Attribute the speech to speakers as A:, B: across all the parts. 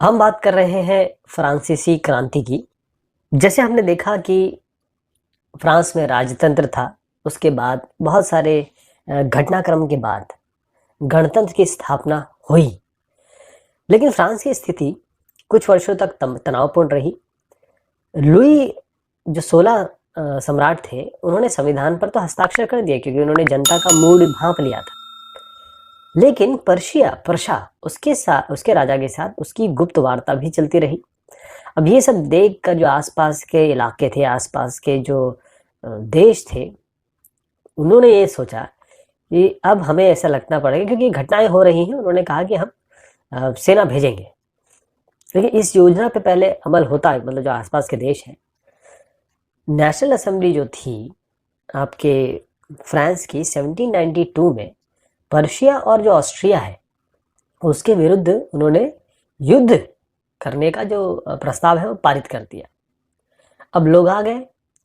A: हम बात कर रहे हैं फ्रांसीसी क्रांति की। जैसे हमने देखा कि फ्रांस में राजतंत्र था, उसके बाद बहुत सारे घटनाक्रम के बाद गणतंत्र की स्थापना हुई। लेकिन फ्रांस की स्थिति कुछ वर्षों तक तनावपूर्ण रही। लुई जो 16 सम्राट थे, उन्होंने संविधान पर तो हस्ताक्षर कर दिए क्योंकि उन्होंने जनता का मूड भांप लिया था। लेकिन पर्शा उसके साथ, उसके राजा के साथ उसकी गुप्त वार्ता भी चलती रही। अब ये सब देखकर जो आसपास के इलाके थे, आसपास के जो देश थे, उन्होंने ये सोचा कि अब हमें ऐसा लगना पड़ेगा क्योंकि घटनाएं हो रही हैं। उन्होंने कहा कि हम सेना भेजेंगे। लेकिन इस योजना पे पहले अमल होता है, मतलब जो आसपास के देश हैं, नेशनल असेंबली जो थी आपके फ्रांस की 1792 में पर्शिया और जो ऑस्ट्रिया है उसके विरुद्ध उन्होंने युद्ध करने का जो प्रस्ताव है वो पारित कर दिया। अब लोग आ गए,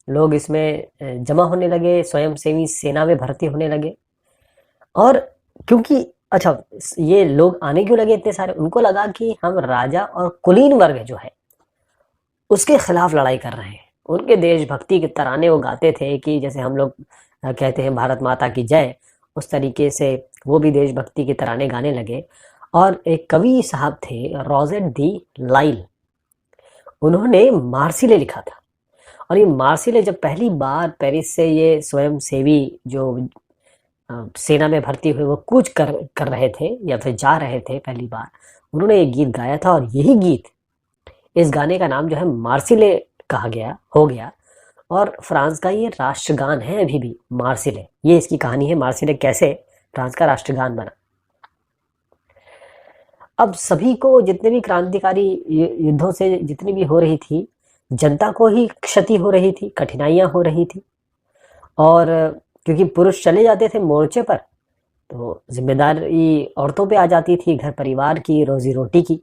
A: लोग इसमें जमा होने लगे, स्वयंसेवी सेना में भर्ती होने लगे। और क्योंकि अच्छा, ये लोग आने क्यों लगे इतने सारे? उनको लगा कि हम राजा और कुलीन वर्ग जो है उसके खिलाफ लड़ाई कर रहे हैं। उनके देशभक्ति के तराने वो गाते थे कि जैसे हम लोग कहते हैं भारत माता की जय, उस तरीके से वो भी देशभक्ति के तराने गाने लगे। और एक कवि साहब थे, रोजेट दी लाइल, उन्होंने मार्सिले लिखा था। और ये मार्सिले जब पहली बार पेरिस से ये स्वयंसेवी जो सेना में भर्ती हुए वो कूच कर रहे थे या फिर जा रहे थे, पहली बार उन्होंने ये गीत गाया था। और यही गीत, इस गाने का नाम जो है मार्सिले कहा गया, हो गया। और फ्रांस का ये राष्ट्रगान है अभी भी, मार्सिले। ये इसकी कहानी है, मार्सिले कैसे फ्रांस का राष्ट्रगान बना। अब सभी को, जितने भी क्रांतिकारी युद्धों से जितनी भी हो रही थी, जनता को ही क्षति हो रही थी, कठिनाइयां हो रही थी। और क्योंकि पुरुष चले जाते थे मोर्चे पर, तो जिम्मेदारी औरतों पे आ जाती थी, घर परिवार की, रोजी रोटी की।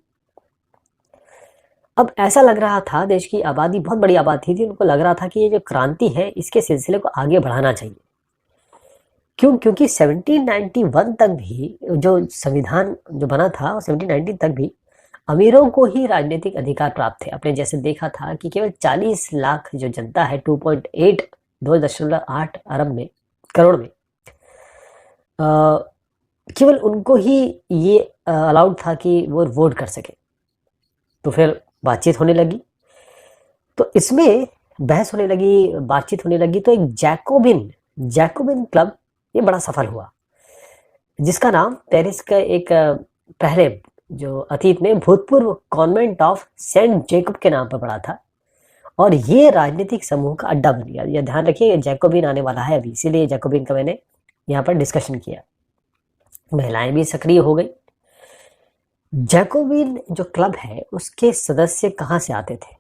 A: अब ऐसा लग रहा था, देश की आबादी बहुत बड़ी आबादी थी, उनको लग रहा था कि ये जो क्रांति है इसके सिलसिले को आगे बढ़ाना चाहिए। क्योंकि 1791 तक भी जो संविधान जो बना था, 1790 तक भी अमीरों को ही राजनीतिक अधिकार प्राप्त थे। आपने जैसे देखा था कि केवल 40 लाख जो जनता है, 2.8 2.8 अरब में, करोड़ में, केवल उनको ही ये अलाउड था कि वो वोट कर सके। तो फिर बातचीत होने लगी, तो इसमें बहस होने लगी, बातचीत होने लगी। तो एक जैकोबिन क्लब ये बड़ा सफल हुआ, जिसका नाम पेरिस का एक पहले जो अतीत में भूतपूर्व कॉन्वेंट ऑफ सेंट जेकब के नाम पर पड़ा था। और ये राजनीतिक समूह का अड्डा बन गया। यह ध्यान रखिए, जैकोबिन आने वाला है अभी, इसीलिए जैकोबिन का मैंने यहाँ पर डिस्कशन किया। महिलाएं भी सक्रिय हो गई। जैकोबिन जो क्लब है उसके सदस्य कहाँ से आते थे?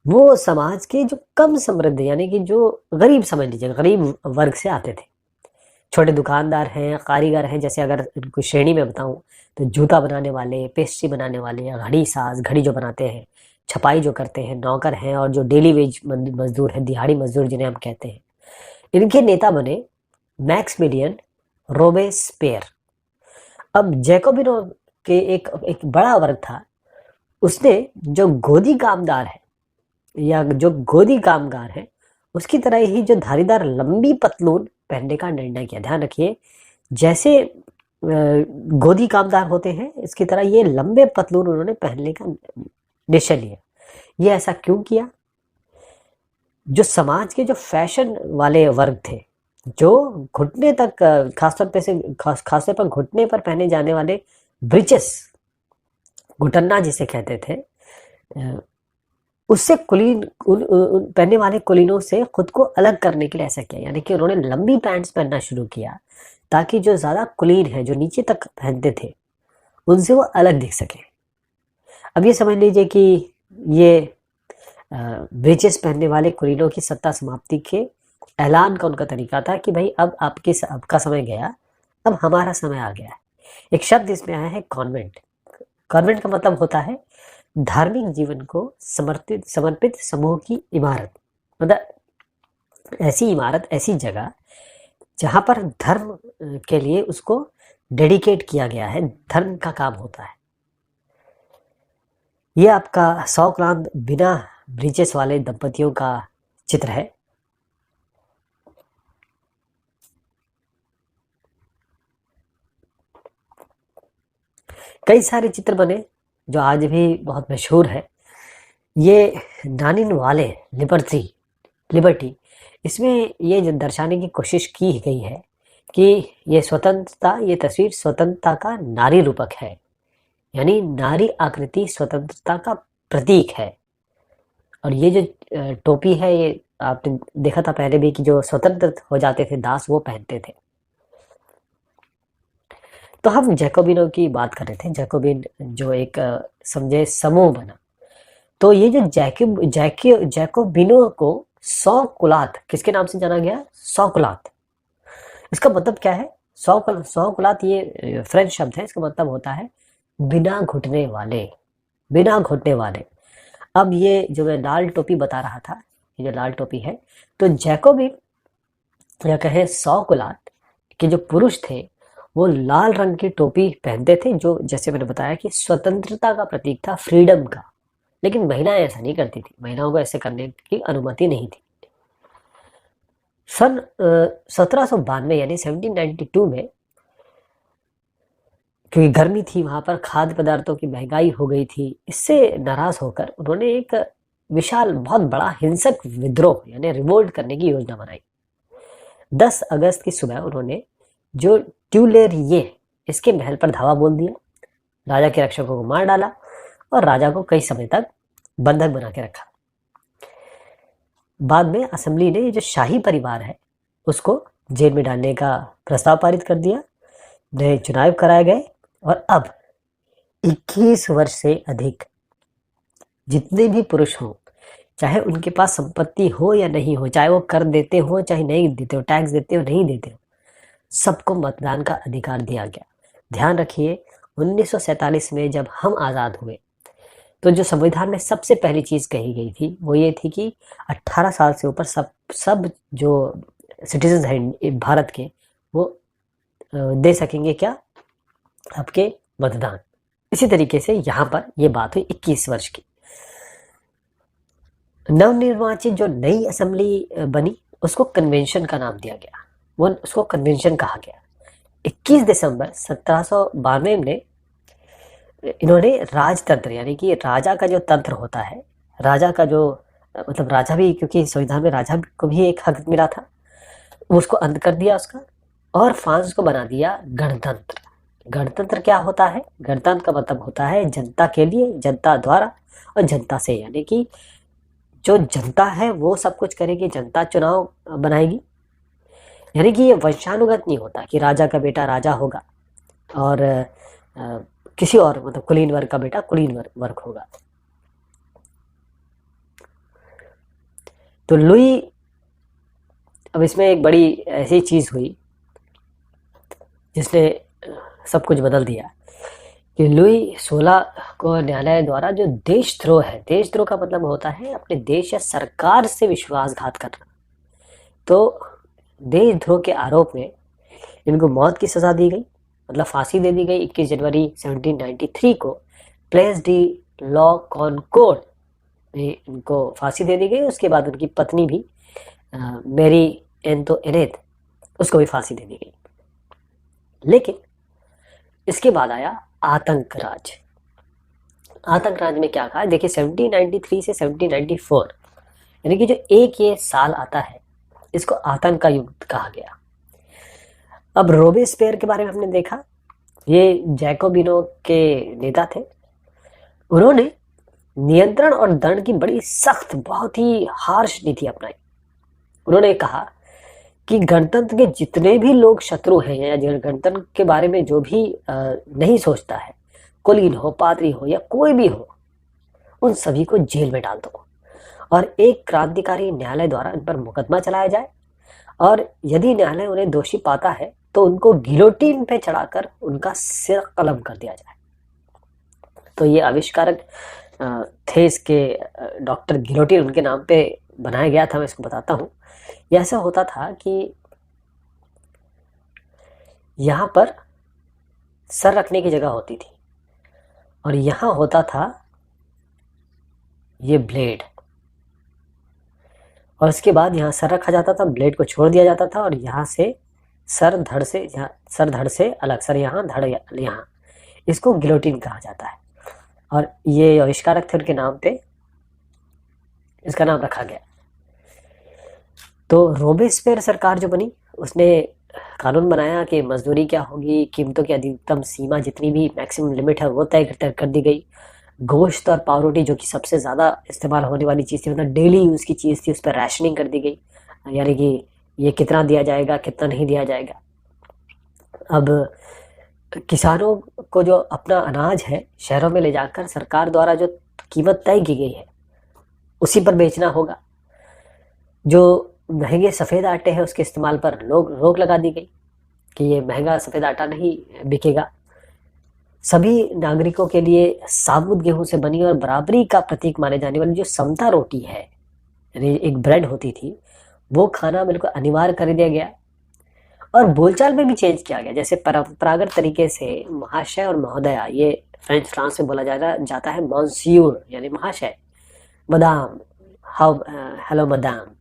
A: वो समाज के जो कम समृद्ध, यानी कि जो गरीब, समझ लीजिए गरीब वर्ग से आते थे। छोटे दुकानदार हैं, कारीगर हैं। जैसे अगर इनको श्रेणी में बताऊं तो जूता बनाने वाले, पेस्ट्री बनाने वाले, या घड़ी साज, घड़ी जो बनाते हैं, छपाई जो करते हैं, नौकर हैं, और जो डेली वेज मजदूर है, दिहाड़ी मजदूर जिन्हें हम कहते हैं, इनके नेता बने मैक्समिलियन रोबेस्पियर। अब जैकोबिनो के एक बड़ा वर्ग था, उसने जो गोदी कामदार है या जो गोदी कामगार है उसकी तरह ही जो धारीदार लंबी पतलून पहनने का निर्णय किया। ध्यान रखिए, जैसे गोदी कामदार होते हैं, इसकी तरह ये लंबे पतलून उन्होंने पहनने का निश्चय लिया। ये ऐसा क्यों किया? जो समाज के जो फैशन वाले वर्ग थे, जो घुटने तक, खासतौर पर घुटने पर पहने जाने वाले ब्रिचेस, घुटन्ना जिसे कहते थे, उससे कुलीन पहनने वाले कुलीनों से खुद को अलग करने के लिए ऐसा किया। यानी कि उन्होंने लंबी पैंट्स पहनना शुरू किया ताकि जो ज़्यादा कुलीन है, जो नीचे तक पहनते थे, उनसे वो अलग दिख सके। अब ये समझ लीजिए कि ये ब्रिचेस पहनने वाले कुलीनों की सत्ता समाप्ति के ऐलान का उनका तरीका था कि भाई अब आपका समय गया, अब हमारा समय आ गया है। एक शब्द इसमें आया है, कॉन्वेंट। कॉन्वेंट का मतलब होता है धार्मिक जीवन को समर्पित समूह की इमारत। मतलब ऐसी इमारत, ऐसी जगह जहां पर धर्म के लिए उसको डेडिकेट किया गया है, धर्म का काम होता है। ये आपका सौक्लांत बिना ब्रीचेस वाले दंपतियों का चित्र है। कई सारे चित्र बने जो आज भी बहुत मशहूर है। ये नानिन वाले लिबर्टी, इसमें ये जो दर्शाने की कोशिश की गई है कि ये तस्वीर स्वतंत्रता का नारी रूपक है, यानी नारी आकृति स्वतंत्रता का प्रतीक है। और ये जो टोपी है, ये आपने देखा था पहले भी कि जो स्वतंत्र हो जाते थे दास वो पहनते थे। तो हम जैकोबिनो की बात कर रहे थे। जैकोबिन जो एक समझे समूह बना, तो ये जो जैकोबिनो को सौ कुलात किसके नाम से जाना गया? सौ कुलात। इसका मतलब क्या है? सौ कुलात ये फ्रेंच शब्द है। इसका मतलब होता है बिना घुटने वाले, बिना घुटने वाले। अब ये जो मैं लाल टोपी बता रहा था, ये जो लाल टोपी है, तो जैकोबिन या कहे सौ कुलात के जो पुरुष थे वो लाल रंग की टोपी पहनते थे, जो जैसे मैंने बताया कि स्वतंत्रता का प्रतीक था, फ्रीडम का। लेकिन महिलाएं ऐसा नहीं करती थी, महिलाओं को ऐसे करने की अनुमति नहीं थी। सन 1792 यानी 1792 में, क्योंकि गर्मी थी वहां पर, खाद्य पदार्थों की महंगाई हो गई थी, इससे नाराज होकर उन्होंने एक विशाल बहुत बड़ा हिंसक विद्रोह यानी रिवोल्ट करने की योजना बनाई। 10 अगस्त की सुबह उन्होंने जो ट्यूलेरिये इसके महल पर धावा बोल दिया, राजा के रक्षकों को मार डाला और राजा को कई समय तक बंधक बना के रखा। बाद में असेंबली ने ये जो शाही परिवार है उसको जेल में डालने का प्रस्ताव पारित कर दिया, नए चुनाव कराए गए और अब 21 वर्ष से अधिक जितने भी पुरुष हों, चाहे उनके पास संपत्ति हो या नहीं हो, चाहे वो कर देते हो चाहे नहीं देते हो, टैक्स देते हो नहीं देते हो, सबको मतदान का अधिकार दिया गया। ध्यान रखिए 1947 में जब हम आज़ाद हुए तो जो संविधान में सबसे पहली चीज़ कही गई थी वो ये थी कि 18 साल से ऊपर सब जो सिटीजन हैं भारत के वो दे सकेंगे क्या? आपके मतदान। इसी तरीके से यहाँ पर ये बात हुई 21 वर्ष की। नवनिर्वाचित जो नई असेंबली बनी उसको कन्वेंशन का नाम दिया गया, वो उसको कन्वेंशन कहा गया। 21 दिसंबर 1792 में इन्होंने राजतंत्र यानी कि राजा का जो तंत्र होता है, राजा का जो मतलब राजा भी, क्योंकि संविधान में राजा को भी एक हक मिला था, उसको अंत कर दिया उसका, और फ्रांस को बना दिया गणतंत्र। गणतंत्र क्या होता है? गणतंत्र का मतलब होता है जनता के लिए, जनता द्वारा और जनता से, यानी कि जो जनता है वो सब कुछ करेगी, जनता चुनाव बनाएगी। यानी कि ये वंशानुगत नहीं होता कि राजा का बेटा राजा होगा और किसी और मतलब कुलीन वर्ग का बेटा कुलीन वर्ग होगा। तो लुई, अब इसमें एक बड़ी ऐसी चीज हुई जिसने सब कुछ बदल दिया कि लुई 16 को न्यायालय द्वारा जो देशद्रोह है, देशद्रोह का मतलब होता है अपने देश या सरकार से विश्वासघात करना, तो देशद्रोह के आरोप में इनको मौत की सजा दी गई, मतलब फांसी दे दी गई। 21 जनवरी 1793 को प्लेस डी लॉ कॉनकोर्ड में इनको फांसी दे दी गई। उसके बाद उनकी पत्नी भी मेरी एंटोइनेट, उसको भी फांसी दे दी गई। लेकिन इसके बाद आया आतंक राज। आतंक राज में क्या कहा? देखिए 1793 से 1794 यानी कि जो एक ये साल आता है इसको आतंक का युग कहा गया। अब रोबेस्पियर के बारे में हमने देखा, ये जैकोबिनो के नेता थे। उन्होंने नियंत्रण और दंड की बड़ी सख्त, बहुत ही हार्श नीति अपनाई। उन्होंने कहा कि गणतंत्र के जितने भी लोग शत्रु हैं या गणतंत्र के बारे में जो भी नहीं सोचता है, कुलीन हो, पादरी हो या कोई भी हो, उन सभी को जेल में डाल दो और एक क्रांतिकारी न्यायालय द्वारा इन पर मुकदमा चलाया जाए, और यदि न्यायालय उन्हें दोषी पाता है तो उनको गिलोटीन पे चढ़ाकर उनका सिर कलम कर दिया जाए। तो ये आविष्कारक थे इसके, डॉक्टर गिलोटीन उनके नाम पे बनाया गया था। मैं इसको बताता हूँ। यह ऐसा होता था कि यहाँ पर सर रखने की जगह होती थी और यहाँ होता था ये ब्लेड, और उसके बाद यहाँ सर रखा जाता था, ब्लेड को छोड़ दिया जाता था और यहाँ से सर धड़ से, यहाँ सर धड़ से अलग, सर यहाँ धड़ यहाँ, इसको गिलोटिन कहा जाता है। और ये आविष्कारक थे, उनके नाम पे इसका नाम रखा गया। तो रोबेस्पियर सरकार जो बनी, उसने कानून बनाया कि मजदूरी क्या होगी, कीमतों की अधिकतम सीमा, जितनी भी मैक्सिमम लिमिट है वो तय कर दी गई। गोश्त और पावरोटी जो कि सबसे ज़्यादा इस्तेमाल होने वाली चीज़ थी, मतलब डेली यूज़ की चीज़ थी, उस पर रैशनिंग कर दी गई, यानी कि ये कितना दिया जाएगा कितना नहीं दिया जाएगा। अब किसानों को जो अपना अनाज है शहरों में ले जाकर सरकार द्वारा जो कीमत तय की गई है उसी पर बेचना होगा। जो महंगे सफ़ेद आटे हैं उसके इस्तेमाल पर रोक लगा दी गई कि ये महंगा सफ़ेद आटा नहीं बिकेगा। सभी नागरिकों के लिए साबुत गेहूं से बनी और बराबरी का प्रतीक माने जाने वाली जो समता रोटी है, यानी एक ब्रेड होती थी, वो खाना बिल्कुल अनिवार्य कर दिया गया। और बोलचाल में भी चेंज किया गया, जैसे परंपरागत तरीके से महाशय और महोदया, ये फ्रांस में बोला जाता है मॉन्सियूर यानी महाशय, मदाम, हाउ, हेलो मदाम,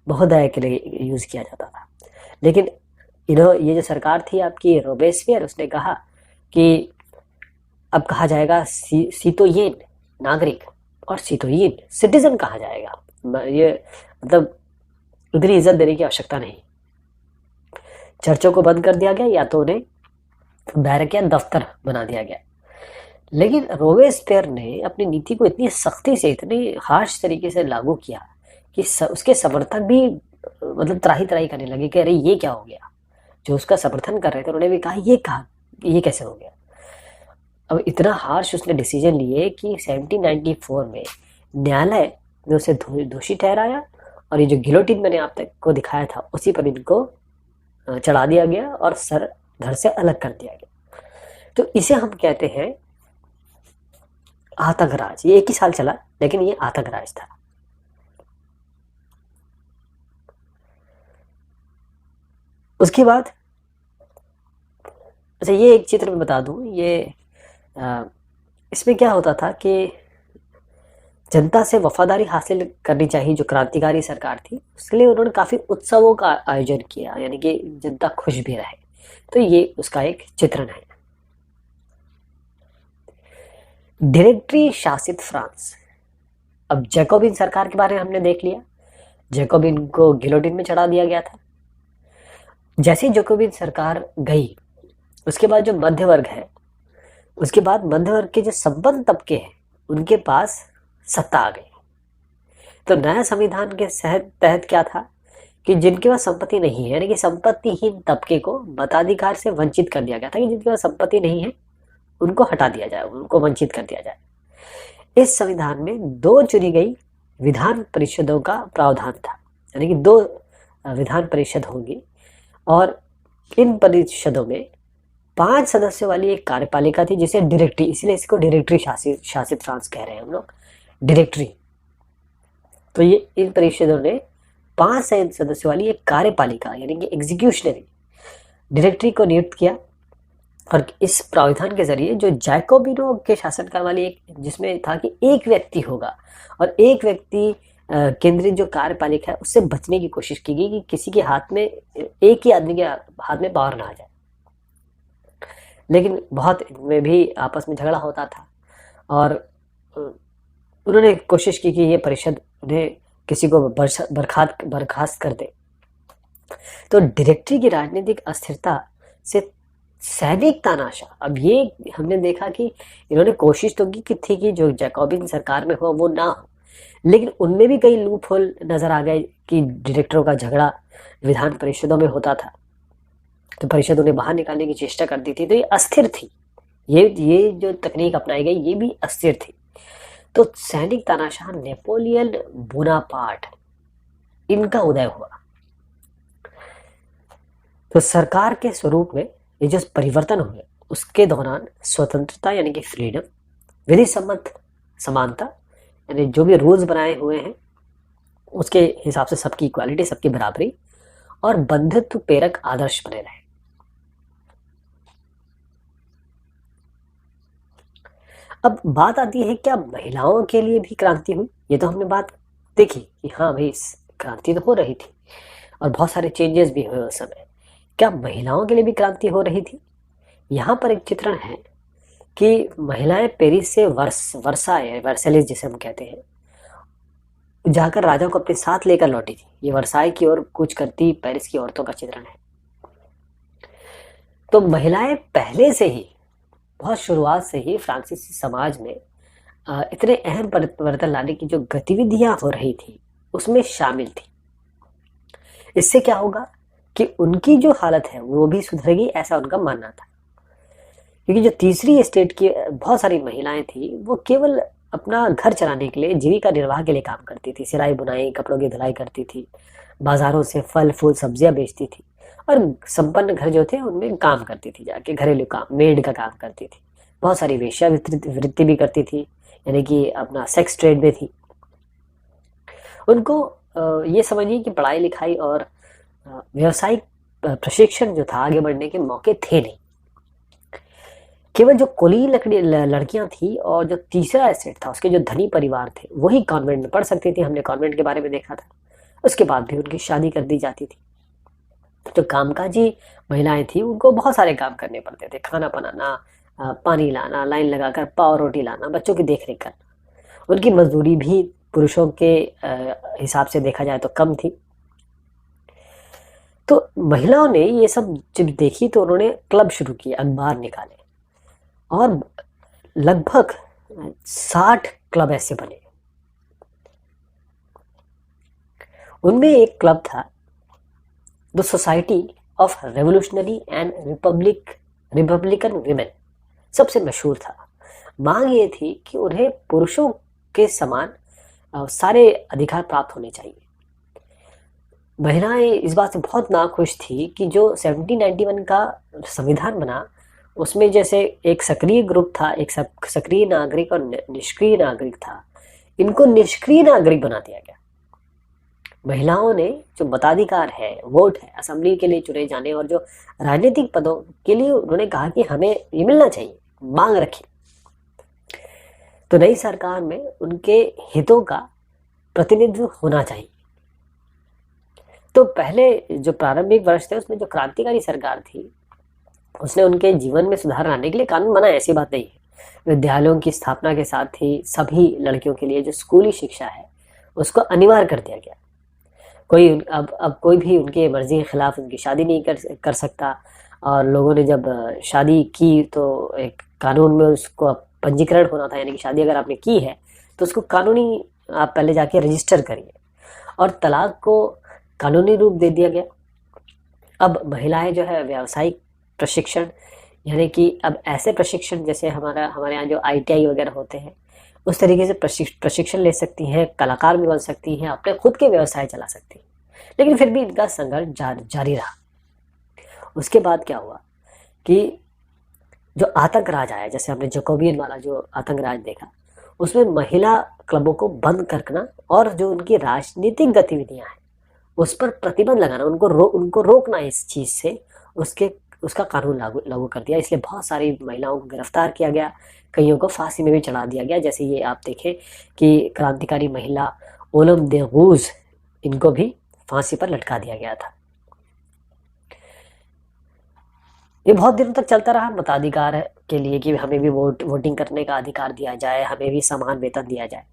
A: महोदय के लिए यूज किया जाता था। लेकिन ये जो सरकार थी आपकी रोबेस्पियर, उसने कहा कि अब कहा जाएगा सीतोयेन नागरिक और सीतोयेन सिटीजन कहा जाएगा। ये मतलब उतनी इज्जत देने की आवश्यकता नहीं। चर्चों को बंद कर दिया गया या तो उन्हें बैरक या दफ्तर बना दिया गया। लेकिन रोबेस्पियर ने अपनी नीति को इतनी सख्ती से, इतनी हार्श तरीके से लागू किया कि उसके समर्थक भी मतलब त्राही त्राही करने लगे कि अरे ये क्या हो गया। जो उसका समर्थन कर रहे थे उन्होंने भी कहा ये कैसे हो गया। अब इतना हार्श उसने डिसीजन लिए कि 1794 में न्यायालय ने उसे दोषी ठहराया और ये जो गिलोटिन मैंने आप तक को दिखाया था उसी पर इनको चढ़ा दिया गया और सर धड़ से अलग कर दिया गया। तो इसे हम कहते हैं आतंकराज। ये 1 ही साल चला लेकिन ये आतंकराज था। उसके बाद अच्छा, ये एक चित्र में बता दूं, ये इसमें क्या होता था कि जनता से वफादारी हासिल करनी चाहिए जो क्रांतिकारी सरकार थी, उसके लिए उन्होंने काफी उत्सवों का आयोजन किया, यानी कि जनता खुश भी रहे। तो ये उसका एक चित्रण है। डायरेक्टरी शासित फ्रांस। अब जैकोबिन सरकार के बारे में हमने देख लिया, जैकोबिन को गिलोटिन में चढ़ा दिया गया था। जैसे जैकोबिन सरकार गई उसके बाद जो मध्य वर्ग है, उसके बाद मध्य वर्ग के जो संपन्न तबके हैं उनके पास सत्ता आ गई। तो नया संविधान के तहत क्या था कि जिनके पास संपत्ति नहीं है, यानी कि संपत्तिहीन तबके को मताधिकार से वंचित कर दिया गया था कि जिनके पास संपत्ति नहीं है उनको हटा दिया जाए, उनको वंचित कर दिया जाए। इस संविधान में 2 चुनी गई विधान परिषदों का प्रावधान था, यानी कि 2 विधान परिषद होंगी और इन परिषदों में 5 सदस्यों वाली एक कार्यपालिका थी जिसे डायरेक्टरी, इसलिए इसको डायरेक्टरी शासित फ्रांस कह रहे हैं हम लोग, डायरेक्टरी। तो ये इन परिषदों ने 5 सदस्यों वाली एक कार्यपालिका यानी कि एग्जीक्यूशनरी डायरेक्टरी को नियुक्त किया। और इस प्रावधान के जरिए जो जैकोबिनों के शासनकाल वाली एक, जिसमें था कि एक व्यक्ति होगा और एक व्यक्ति केंद्रीय जो कार्यपालिका है उससे बचने की कोशिश की गई कि किसी के हाथ में, एक ही आदमी के हाथ में पावर ना आ जाए। लेकिन बहुत इनमें भी आपस में झगड़ा होता था और उन्होंने कोशिश की कि ये परिषद उन्हें किसी को बर्खास्त कर दे। तो डायरेक्टरी की राजनीतिक अस्थिरता से सैनिक तानाशाह, अब ये हमने देखा कि इन्होंने कोशिश तो की थी कि जो जैकोबिन सरकार में हुआ वो ना हो, लेकिन उनमें भी कई लूप होल नजर आ गए कि डायरेक्टरों का झगड़ा विधान परिषदों में होता था, तो परिषद उन्हें बाहर निकालने की चेष्टा करती थी। तो ये अस्थिर थी, ये जो तकनीक अपनाई गई ये भी अस्थिर थी। तो सैनिक तानाशाह नेपोलियन बोनापार्ट, इनका उदय हुआ। तो सरकार के स्वरूप में ये जो परिवर्तन हुए उसके दौरान स्वतंत्रता यानी कि फ्रीडम, विधि सम्मत समानता यानी जो भी रूल्स बनाए हुए हैं उसके हिसाब से सबकी इक्वालिटी, सबकी बराबरी, और बंधुत्व प्रेरक आदर्श बने रहे। अब बात आती है क्या महिलाओं के लिए भी क्रांति हुई? ये तो हमने बात देखी कि हाँ भाई क्रांति तो हो रही थी और बहुत सारे चेंजेस भी हुए उस समय। क्या महिलाओं के लिए भी क्रांति हो रही थी? यहाँ पर एक चित्रण है कि महिलाएं पेरिस से वर्साए वर्सेलिस जिसे हम कहते हैं जाकर राजा को अपने साथ लेकर लौटी थी। ये वर्साई की ओर कूच करती पेरिस की औरतों का चित्रण है। तो महिलाएं पहले से ही बहुत शुरुआत से ही फ्रांसीसी समाज में इतने अहम परिवर्तन लाने की जो गतिविधियां हो रही थी उसमें शामिल थी। इससे क्या होगा कि उनकी जो हालत है वो भी सुधरेगी, ऐसा उनका मानना था। क्योंकि जो तीसरी स्टेट की बहुत सारी महिलाएं थी वो केवल अपना घर चलाने के लिए, जीविका निर्वाह के लिए काम करती थी। सिलाई बुनाई, कपड़ों की धुलाई करती थी, बाजारों से फल फूल सब्जियां बेचती थी और संपन्न घर जो थे उनमें काम करती थी, जाके घरेलू काम, मेड का काम करती थी। बहुत सारी वेश्या वृत्ति भी करती थी, यानी कि अपना सेक्स ट्रेड में थी। उनको ये समझिए कि पढ़ाई लिखाई और व्यवसायिक प्रशिक्षण जो था आगे बढ़ने के मौके थे नहीं। केवल जो कुलीन लड़कियां थी और जो तीसरा एसेट था उसके जो धनी परिवार थे वही कॉन्वेंट में पढ़ सकती थी। हमने कॉन्वेंट के बारे में देखा था। उसके बाद भी उनकी शादी कर दी जाती थी। जो कामकाजी महिलाएं थी उनको बहुत सारे काम करने पड़ते थे, खाना बनाना, पानी लाना, लाइन लगाकर पाव रोटी लाना, बच्चों की देखरेख करना। उनकी मजदूरी भी पुरुषों के हिसाब से देखा जाए तो कम थी। तो महिलाओं ने ये सब जब देखी तो उन्होंने क्लब शुरू किए, अखबार निकाले और लगभग 60 क्लब ऐसे बने। उनमें एक क्लब था the society of revolutionary and Republican women, सबसे मशहूर था। मांग ये थी कि उन्हें पुरुषों के समान सारे अधिकार प्राप्त होने चाहिए। महिलाएं इस बात से बहुत नाखुश थी कि जो 1791 का संविधान बना उसमें जैसे एक सक्रिय ग्रुप था, एक सक्रिय नागरिक और निष्क्रिय नागरिक था। इनको निष्क्रिय नागरिक बना दिया गया। महिलाओं ने जो मताधिकार है, वोट है, असेंबली के लिए चुने जाने और जो राजनीतिक पदों के लिए उन्होंने कहा कि हमें ये मिलना चाहिए, मांग रखी। तो नई सरकार में उनके हितों का प्रतिनिधित्व होना चाहिए। तो पहले जो प्रारंभिक वर्ष थे उसमें जो क्रांतिकारी सरकार थी उसने उनके जीवन में सुधार लाने के लिए कानून बनाए, ऐसी बात नहीं है। विद्यालयों की स्थापना के साथ ही सभी लड़कियों के लिए जो स्कूली शिक्षा है उसको अनिवार्य कर दिया गया। कोई अब कोई भी उनके मर्जी के खिलाफ उनकी शादी नहीं कर सकता। और लोगों ने जब शादी की तो एक कानून में उसको पंजीकरण होना था, यानी कि शादी अगर आपने की है तो उसको कानूनी आप पहले जाके रजिस्टर करिए। और तलाक को कानूनी रूप दे दिया गया। अब महिलाएं जो है व्यावसायिक प्रशिक्षण, यानी कि अब ऐसे प्रशिक्षण जैसे हमारे यहाँ जो ITI वगैरह होते हैं उस तरीके से प्रशिक्षण ले सकती हैं, कलाकार भी बन सकती हैं, अपने खुद के व्यवसाय चला सकती हैं। लेकिन फिर भी इनका संघर्ष जारी रहा। उसके बाद क्या हुआ कि जो आतंक राज आया, जैसे हमने जैकोबियन वाला जो आतंक राज देखा, उसमें महिला क्लबों को बंद करना और जो उनकी राजनीतिक गतिविधियां हैं उस पर प्रतिबंध लगाना, उनको रोकना इस चीज से, उसका कानून लागू कर दिया। इसलिए बहुत सारी महिलाओं को गिरफ्तार किया गया, कईयों को फांसी में भी चढ़ा दिया गया। जैसे ये आप देखें कि क्रांतिकारी महिला ओलम दे गूज, इनको भी फांसी पर लटका दिया गया था। ये बहुत दिनों तक चलता रहा मताधिकार के लिए कि हमें भी वोटिंग करने का अधिकार दिया जाए, हमें भी समान वेतन दिया जाए।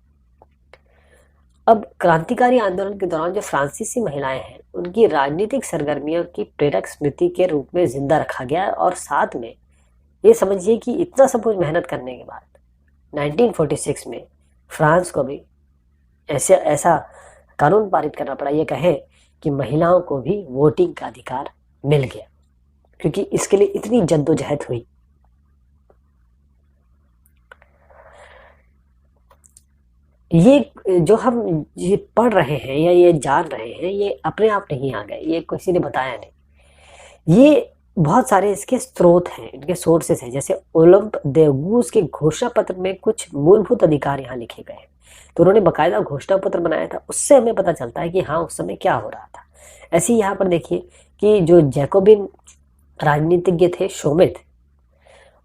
A: अब क्रांतिकारी आंदोलन के दौरान जो फ्रांसीसी महिलाएं हैं उनकी राजनीतिक सरगर्मियों की प्रेरक स्मृति के रूप में जिंदा रखा गया। और साथ में ये समझिए कि इतना सब कुछ मेहनत करने के बाद 1946 में फ्रांस को भी ऐसा कानून पारित करना पड़ा, ये कहें कि महिलाओं को भी वोटिंग का अधिकार मिल गया, क्योंकि इसके लिए इतनी जद्दोजहद हुई। ये जो हम ये पढ़ रहे हैं या ये जान रहे हैं ये अपने आप नहीं आ गए, ये किसी ने बताया नहीं। ये बहुत सारे इसके स्रोत हैं, इनके सोर्सेस हैं। जैसे ओलंप देवगूस के घोषणा पत्र में कुछ मूलभूत अधिकार यहाँ लिखे गए हैं, तो उन्होंने बकायदा घोषणा पत्र बनाया था, उससे हमें पता चलता है कि हाँ उस समय क्या हो रहा था। ऐसे ही यहाँ पर देखिए कि जो जैकोबिन राजनीतिज्ञ थे शोमित,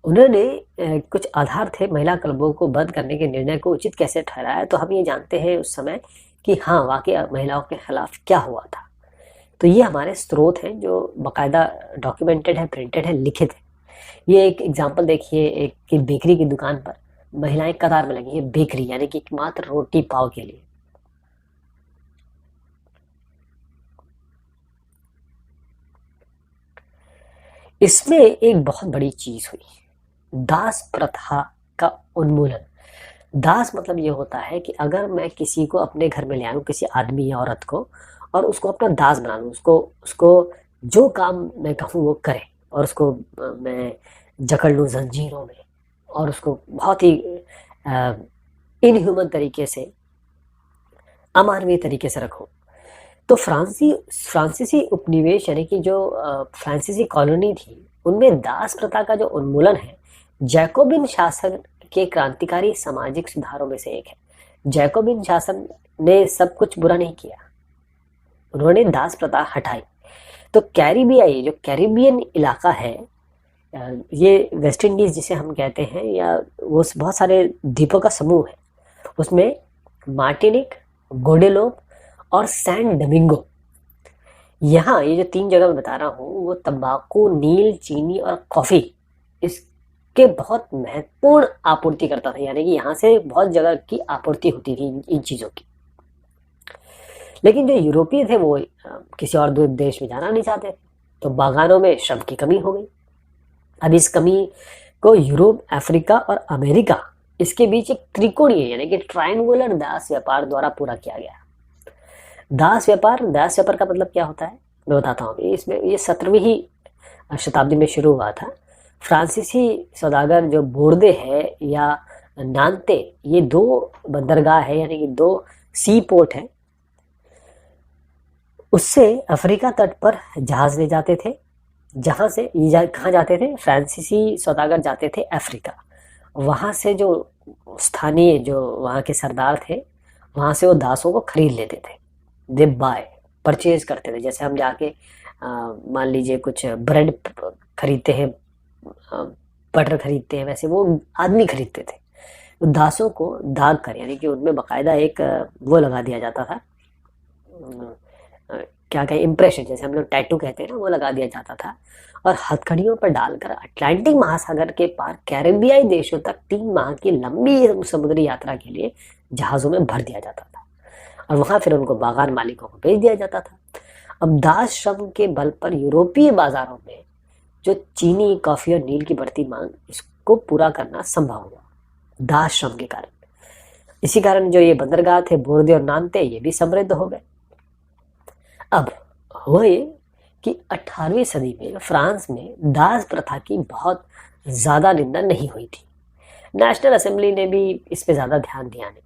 A: उन्होंने कुछ आधार थे महिला क्लबों को बंद करने के निर्णय को उचित कैसे ठहराया, तो हम ये जानते हैं उस समय कि हाँ वाकई महिलाओं के खिलाफ क्या हुआ था। तो ये हमारे स्रोत हैं जो बाकायदा डॉक्यूमेंटेड है, प्रिंटेड है, लिखित है। ये एक एग्जांपल देखिए, एक की बेकरी की दुकान पर महिलाएं कतार में लगी है, बेकरी यानी कि मात्र रोटी पाव के लिए। इसमें एक बहुत बड़ी चीज हुई, दास प्रथा का उन्मूलन। दास मतलब ये होता है कि अगर मैं किसी को अपने घर में ले आऊं, किसी आदमी या औरत को, और उसको अपना दास बना लूं, उसको उसको जो काम मैं कहूँ वो करे, और उसको मैं जकड़ लूं जंजीरों में, और उसको बहुत ही इनह्यूमन तरीके से, अमानवीय तरीके से रखूं। तो फ्रांसीसी उपनिवेश यानी कि जो फ्रांसीसी कॉलोनी थी, उनमें दास प्रथा का जो उन्मूलन है, जैकोबिन शासन के क्रांतिकारी सामाजिक सुधारों में से एक है। जैकोबिन शासन ने सब कुछ बुरा नहीं किया, उन्होंने दास प्रथा हटाई। तो कैरिबियाई जो कैरिबियन इलाका है, ये वेस्ट इंडीज जिसे हम कहते हैं, या वो बहुत सारे द्वीपों का समूह है, उसमें मार्टिनिक, गोडेलोप और सैन डोमिंगो, यहाँ ये जो 3 जगह मैं बता रहा हूँ, वो तंबाकू, नील, चीनी और कॉफी इसके बहुत महत्वपूर्ण आपूर्ति करता था। यानी कि यहाँ से बहुत जगह की आपूर्ति होती थी इन चीजों की। लेकिन जो यूरोपीय थे वो किसी और देश में जाना नहीं चाहते, तो बागानों में श्रम की कमी हो गई। अब इस कमी को यूरोप, अफ्रीका और अमेरिका, इसके बीच एक त्रिकोणीय यानी कि ट्रायंगुलर दास व्यापार द्वारा पूरा किया गया। दास व्यापार का मतलब क्या होता है मैं बताता हूँ। इसमें ये 17वीं शताब्दी में शुरू हुआ था। फ्रांसीसी सौदागर जो बोर्दे है या नांते, ये 2 बंदरगाह है यानी कि 2 सी पोर्ट है, उससे अफ्रीका तट पर जहाज ले जाते थे। जहां से ये कहाँ जाते थे, फ्रांसीसी सौदागर जाते थे अफ्रीका। वहां से जो स्थानीय जो वहां के सरदार थे, वहां से वो दासों को खरीद लेते थे। दे बाय, परचेज करते थे। जैसे हम जाके मान लीजिए कुछ ब्रेड खरीदते हैं, बटर खरीदते हैं, वैसे वो आदमी खरीदते थे। तो दासों को दाग कर यानी कि उनमें बाकायदा एक वो लगा दिया जाता था, क्या कहें, इम्प्रेशन, जैसे हम लोग टैटू कहते हैं ना, वो लगा दिया जाता था, और हथकड़ियों पर डालकर अटलांटिक महासागर के पार कैरेबियाई देशों तक 3 माह की लंबी समुद्री यात्रा के लिए जहाजों में भर दिया जाता था, और वहां फिर उनको बागान मालिकों को भेज दिया जाता था। अब दास श्रम के बल पर यूरोपीय बाजारों में जो चीनी, कॉफी और नील की बढ़ती मांग, इसको पूरा करना संभव हुआ दास श्रम के कारण। इसी कारण जो ये बंदरगाह थे बोर्दे और नांते, ये भी समृद्ध हो गए। अब हुआ ये कि 18वीं सदी में फ्रांस में दास प्रथा की बहुत ज्यादा निंदा नहीं हुई थी। नेशनल असेंबली ने भी इस पे ज्यादा ध्यान दिया नहीं।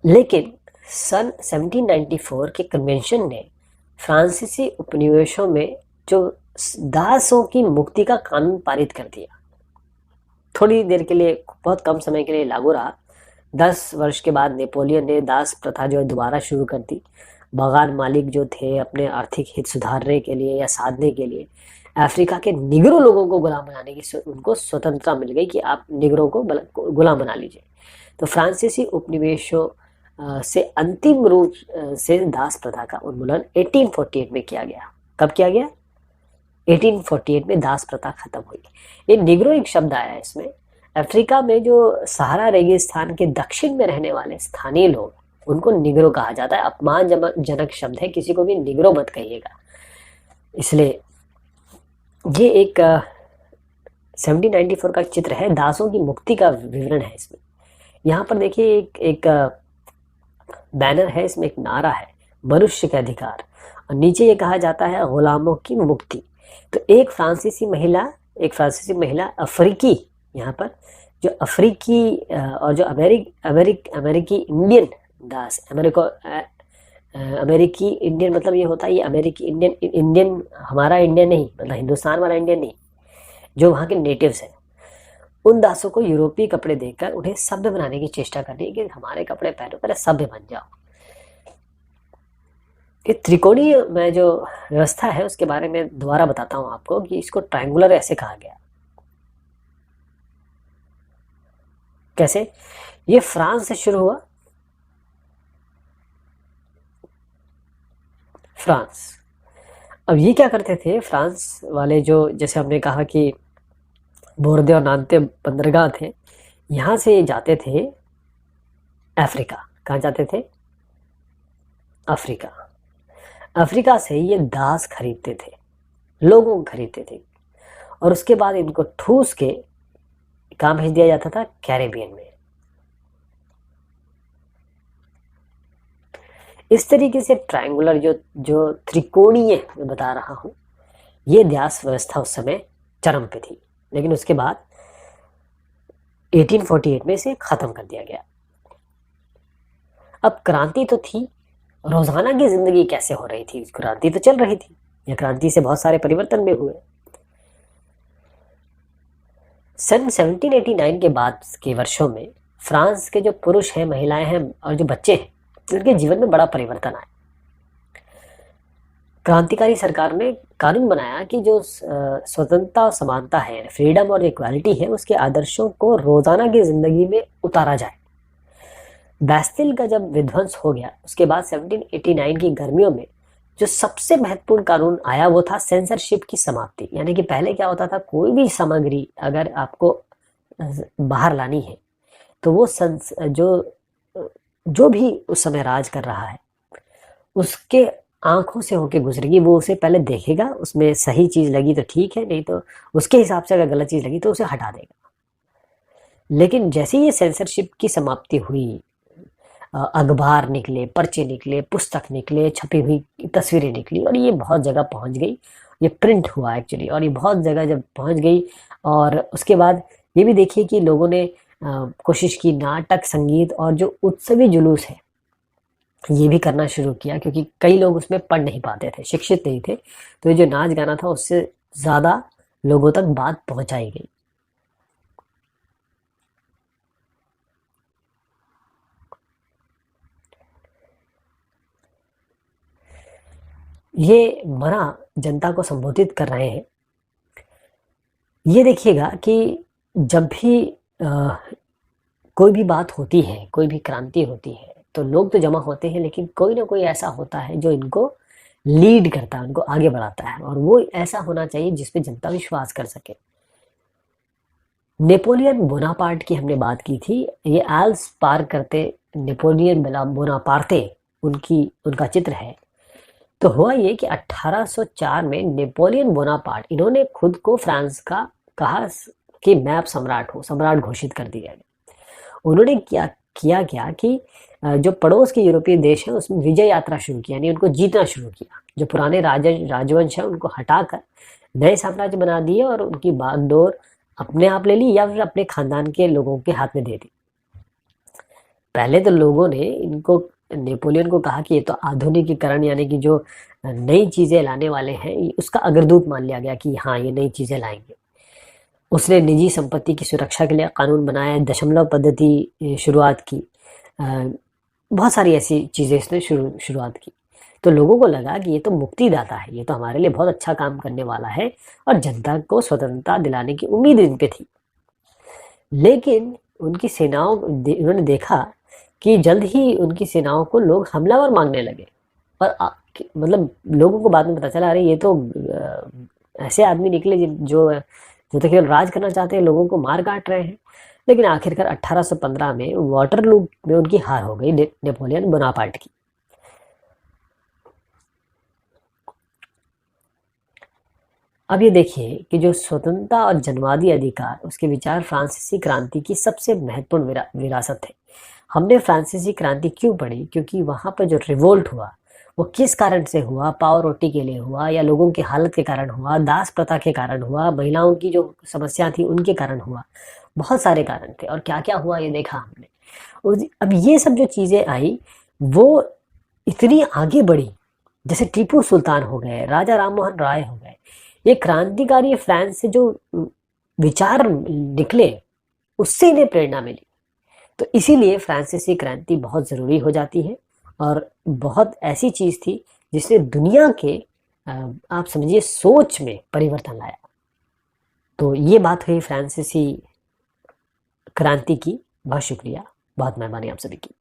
A: लेकिन सन 1794 के कन्वेंशन ने फ्रांसीसी उपनिवेशों में जो दासों की मुक्ति का कानून पारित कर दिया। थोड़ी देर के लिए, बहुत कम समय के लिए लागू रहा। 10 वर्ष के बाद नेपोलियन ने दास प्रथा जो है दोबारा शुरू कर दी। बागान मालिक जो थे, अपने आर्थिक हित सुधारने के लिए या साधने के लिए अफ्रीका के निगरो लोगों को गुलाम बनाने की उनको स्वतंत्रता मिल गई कि आप निगरों को गुलाम बना लीजिए। तो फ्रांसीसी उपनिवेशों से अंतिम रूप से दास प्रथा का उन्मूलन 1848 में किया गया। कब किया गया? 1848 में दास प्रथा खत्म हुई। ये निग्रो एक शब्द आया है इसमें। अफ्रीका में जो सहारा रेगिस्तान के दक्षिण में रहने वाले स्थानीय लोग, उनको निग्रो कहा जाता है। अपमानजनक शब्द है, किसी को भी निग्रो मत कहिएगा। इसलिए ये एक 1794 का चित्र है, दासों की मुक्ति का विवरण है इसमें। यहाँ पर देखिए एक बैनर है, इसमें एक नारा है, मनुष्य के अधिकार, और नीचे ये कहा जाता है गुलामों की मुक्ति। तो एक फ्रांसीसी महिला अफ्रीकी, यहाँ पर जो अफ्रीकी और जो अमेरिकी इंडियन दास, अमेरिकी इंडियन मतलब ये होता है, ये अमेरिकी इंडियन हमारा इंडियन नहीं, मतलब हिंदुस्तान वाला इंडियन नहीं, जो वहाँ के नेटिव्स हैं, उन दासों को यूरोपीय कपड़े देकर उन्हें सभ्य बनाने की चेष्टा करनी है कि हमारे कपड़े पहनो, पहले सभ्य बन जाओ। ये त्रिकोणीय में जो व्यवस्था है उसके बारे में दोबारा बताता हूं आपको कि इसको ट्रायंगुलर ऐसे कहा गया। कैसे? ये फ्रांस से शुरू हुआ। फ्रांस, अब ये क्या करते थे फ्रांस वाले, जो जैसे हमने कहा कि बोर्दे और नान्ते बंदरगाह थे, यहाँ से जाते थे अफ्रीका। कहाँ जाते थे? अफ्रीका। अफ्रीका से ये दास खरीदते थे, लोगों को खरीदते थे, और उसके बाद इनको ठूस के कहाँ भेज दिया जाता था? कैरेबियन में। इस तरीके से ट्रायंगुलर जो जो त्रिकोणीय मैं बता रहा हूं, ये दास व्यवस्था उस समय चरम पे थी, लेकिन उसके बाद 1848 में इसे खत्म कर दिया गया। अब क्रांति तो थी, रोजाना की जिंदगी कैसे हो रही थी? क्रांति तो चल रही थी, या क्रांति से बहुत सारे परिवर्तन भी हुए। सन 1789 के बाद के वर्षों में फ्रांस के जो पुरुष हैं, महिलाएं हैं और जो बच्चे हैं, उनके जीवन में बड़ा परिवर्तन आया। क्रांतिकारी सरकार ने कानून बनाया कि जो स्वतंत्रता और समानता है, फ्रीडम और इक्वालिटी है, उसके आदर्शों को रोजाना की जिंदगी में उतारा जाए। बैस्टिल का जब विध्वंस हो गया, उसके बाद 1789 की गर्मियों में जो सबसे महत्वपूर्ण कानून आया वो था सेंसरशिप की समाप्ति। यानी कि पहले क्या होता था, कोई भी सामग्री अगर आपको बाहर लानी है तो वो जो भी उस समय राज कर रहा है उसके आंखों से होके गुजरेगी। वो उसे पहले देखेगा, उसमें सही चीज लगी तो ठीक है, नहीं तो उसके हिसाब से अगर गलत चीज लगी तो उसे हटा देगा। लेकिन जैसे ही ये सेंसरशिप की समाप्ति हुई, अखबार निकले, पर्चे निकले, पुस्तक निकले, छपी हुई तस्वीरें निकली, और ये बहुत जगह पहुंच गई। ये प्रिंट हुआ एक्चुअली, और ये बहुत जगह जब पहुंच गई, और उसके बाद ये भी देखिए कि लोगों ने कोशिश की नाटक, संगीत और जो उत्सवी जुलूस है ये भी करना शुरू किया, क्योंकि कई लोग उसमें पढ़ नहीं पाते थे, शिक्षित नहीं थे, तो ये जो नाच गाना था उससे ज्यादा लोगों तक बात पहुंचाई गई। ये मरा जनता को संबोधित कर रहे हैं। ये देखिएगा कि जब भी कोई भी बात होती है, कोई भी क्रांति होती है, तो लोग तो जमा होते हैं, लेकिन कोई ना कोई ऐसा होता है जो इनको लीड करता है, उनको आगे बढ़ाता है, और वो ऐसा होना चाहिए जिसपे जनता विश्वास कर सके। नेपोलियन बोनापार्ट की हमने बात की थी। ये एल्स पार करते नेपोलियन बोनापार्टे उनका चित्र है। तो हुआ ये कि 1804 में नेपोलियन बोनापार्ट, इन्होंने खुद को फ्रांस का कहा कि मैं अब सम्राट हूँ, सम्राट घोषित कर दिया गया। उन्होंने क्या किया कि जो पड़ोस के यूरोपीय देश हैं उसमें विजय यात्रा शुरू की, यानी उनको जीतना शुरू किया। जो पुराने राजवंश है उनको हटाकर नए साम्राज्य बना दिए, और उनकी बागडोर अपने आप ले ली या फिर अपने खानदान के लोगों के हाथ में दे दी। पहले तो लोगों ने इनको, नेपोलियन को कहा कि ये तो आधुनिकीकरण, यानी कि जो नई चीजें लाने वाले हैं, उसका अग्रदूत मान लिया गया कि हाँ ये नई चीजें लाएंगे। उसने निजी संपत्ति की सुरक्षा के लिए कानून बनाया, दशमलव पद्धति शुरुआत की, बहुत सारी ऐसी चीजें इसने शुरुआत की। तो लोगों को लगा कि ये तो मुक्तिदाता है, ये तो हमारे लिए बहुत अच्छा काम करने वाला है, और जनता को स्वतंत्रता दिलाने की उम्मीद इन पे थी। लेकिन उनकी सेनाओं, उन्होंने देखा कि जल्द ही उनकी सेनाओं को लोग हमलावर मांगने लगे, और मतलब लोगों को बाद में पता चला, अरे ये तो ऐसे आदमी निकले जो जो तो केवल राज करना चाहते हैं, लोगों को मार काट रहे हैं। लेकिन आखिरकार 1815 में वाटरलू में उनकी हार हो गई नेपोलियन बोनापार्ट की। अब ये देखिए कि जो स्वतंत्रता और जनवादी अधिकार, उसके विचार फ्रांसीसी क्रांति की सबसे महत्वपूर्ण विरासत है। हमने फ्रांसीसी क्रांति क्यों पढ़ी? क्योंकि वहां पर जो रिवोल्ट हुआ वो किस कारण से हुआ? पाव रोटी के लिए हुआ, या लोगों की हालत के कारण हुआ, दास प्रथा के कारण हुआ, महिलाओं की जो समस्या थी उनके कारण हुआ, बहुत सारे कारण थे। और क्या क्या हुआ ये देखा हमने। अब ये सब जो चीजें आई वो इतनी आगे बढ़ी, जैसे टीपू सुल्तान हो गए, राजा राम मोहन राय हो गए, ये क्रांतिकारी फ्रांस से जो विचार निकले उससे इन्हें प्रेरणा मिली। तो इसीलिए फ्रांसीसी क्रांति बहुत ज़रूरी हो जाती है, और बहुत ऐसी चीज़ थी जिसने दुनिया के आप समझिए सोच में परिवर्तन लाया। तो ये बात हुई फ्रांसीसी क्रांति की। बहुत शुक्रिया, बहुत मेहरबानी आप सभी की।